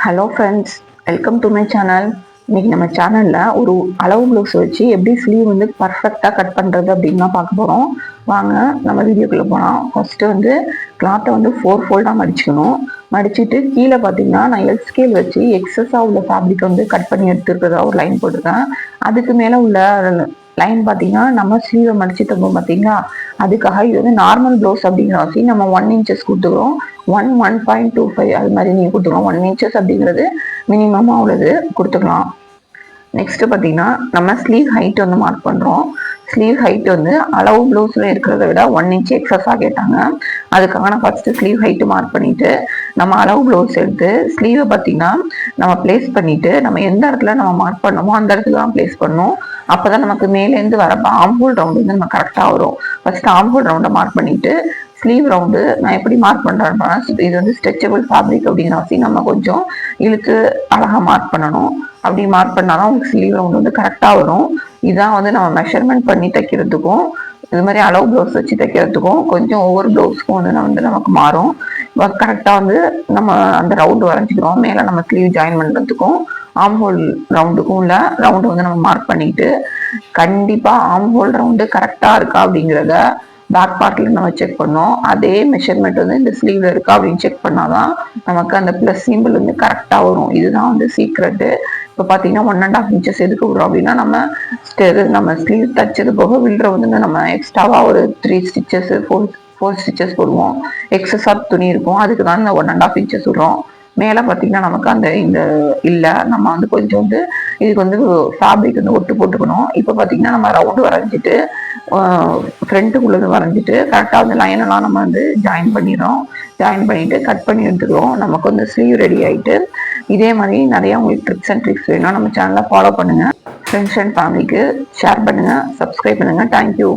Hello friends, welcome to my channel. இன்னைக்கு நம்ம சேனலில் ஒரு அளவு ப்ளவுஸ் வச்சு எப்படி ஸ்லீவ் வந்து பர்ஃபெக்டாக கட் பண்ணுறது அப்படின்னு தான் பார்க்க போகிறோம். வாங்க நம்ம வீடியோக்குள்ளே போகலாம். ஃபஸ்ட்டு வந்து கிளாத்தை வந்து 4 ஃபோல்டாக மடிச்சுக்கணும். மடிச்சுட்டு கீழே பார்த்தீங்கன்னா நான் எல் ஸ்கேல் வச்சு எக்ஸஸாக உள்ள ஃபேப்ரிக் வந்து கட் பண்ணி எடுத்துருக்கிறதா ஒரு லைன் போட்டிருக்கேன். அதுக்கு மேலே உள்ள லைன் பார்த்தீங்கன்னா நம்ம ஸ்லீவை மடிச்சு தப்போம் பார்த்தீங்களா, அதுக்காக இது வந்து நார்மல் ப்ளவுஸ் அப்படிங்கிற நம்ம 1 இன்ச்சஸ் கொடுத்துக்கிறோம். 1.25 அது மாதிரி நீங்கள் கொடுத்துக்கலாம். 1 இன்ச்சஸ் அப்படிங்கிறது மினிமமாக உள்ளது கொடுத்துக்கலாம். நெக்ஸ்ட் பார்த்தீங்கன்னா நம்ம ஸ்லீவ் ஹைட் வந்து மார்க் பண்ணுறோம். ஸ்லீவ் ஹைட் வந்து அளவு ப்ளவுஸில் இருக்கிறத விட 1 இன்ச் எக்ஸஸாக கேட்டாங்க. அதுக்காக நான் ஃபஸ்ட்டு ஸ்லீவ் ஹைட்டு மார்க் பண்ணிவிட்டு நம்ம அளவு ப்ளவுஸ் எடுத்து ஸ்லீவை பார்த்தீங்கன்னா நம்ம பிளேஸ் பண்ணிவிட்டு நம்ம எந்த இடத்துல நம்ம மார்க் பண்ணோமோ அந்த இடத்துல தான் பிளேஸ் பண்ணணும். அப்போ தான் நமக்கு மேலேருந்து வரப்போ ஆம்ஹோல் ரவுண்டு வந்து நம்ம கரெக்டாக வரும். ஃபஸ்ட்டு ஆம்ஹோல் ரவுண்டை மார்க் பண்ணிவிட்டு ஸ்லீவ் ரவுண்டு நான் எப்படி மார்க் பண்ணுறேன்னா, இது வந்து ஸ்ட்ரெச்சபிள் ஃபேப்ரிக் அப்படிங்கிற நம்ம கொஞ்சம் இழுத்து அழகாக மார்க் பண்ணணும். அப்படி மார்க் பண்ணாதான் உங்களுக்கு ஸ்லீவ் ரவுண்டு வந்து கரெக்டாக வரும். இதான் வந்து நம்ம மெஷர்மெண்ட் பண்ணி தைக்கிறதுக்கும் இது மாதிரி அளவு ப்ளவுஸ் வச்சு தைக்கிறதுக்கும் கொஞ்சம் ஒவ்வொரு ப்ளவுஸ்க்கும் வந்து நமக்கு மாறும். கரெக்டாக வந்து நம்ம அந்த ரவுண்டு வரைஞ்சிக்கிறோம். மேலே நம்ம ஸ்லீவ் ஜாயின் பண்ணுறதுக்கும் ஆம்ஹோல் ரவுண்டுக்கும் உள்ள ரவுண்டு வந்து நம்ம மார்க் பண்ணிட்டு கண்டிப்பாக ஆம்ஹோல் ரவுண்டு கரெக்டாக இருக்கா அப்படிங்கிறத பேக் பார்ட்ல நம்ம செக் பண்ணோம். அதே மெஷர்மெண்ட் வந்து இந்த ஸ்லீவ்ல இருக்கா அப்படின்னு செக் பண்ணாதான் நமக்கு அந்த ப்ளஸ் சிம்பிள் வந்து கரெக்டாக வரும். இதுதான் வந்து சீக்ரெட்டு. இப்போ பார்த்தீங்கன்னா 1.5 இன்ச்சஸ் எதுக்கு விடுறோம் அப்படின்னா நம்ம ஸ்லீவ் தச்சது போக வில்ற வந்து நம்ம எக்ஸ்ட்ராவாக ஒரு 3 ஸ்டிச்சஸ் 4 ஸ்டிச்சஸ் போடுவோம். எக்ஸஸா துணி இருக்கும். அதுக்கு தான் இந்த 1.5 இன்ச்சஸ் விடுறோம். மேலே பார்த்தீங்கன்னா நமக்கு அந்த இந்த இல்லை நம்ம வந்து கொஞ்சம் வந்து இதுக்கு வந்து ஃபேப்ரிக் வந்து ஒட்டு போட்டுக்கணும். இப்போ பார்த்தீங்கன்னா நம்ம ரவுண்டு வரைஞ்சிட்டு ஃப்ரண்ட்டுக்குள்ளது வரைஞ்சிட்டு கரெக்டாக அந்த லைனெல்லாம் நம்ம வந்து ஜாயின் பண்ணிடுறோம். ஜாயின் பண்ணிவிட்டு கட் பண்ணி எடுத்துக்கிறோம். நமக்கு வந்து ஸ்லீவ் ரெடி ஆகிட்டு இதே மாதிரி நிறையா உங்களுக்கு ட்ரிப்ஸ் அண்ட் ட்ரிக்ஸ் வேணும். நம்ம சேனலை ஃபாலோ பண்ணுங்கள். ஃப்ரெண்ட்ஸ் அண்ட் ஃபேமிலிக்கு ஷேர் பண்ணுங்கள், சப்ஸ்கிரைப் பண்ணுங்கள். தேங்க்யூ.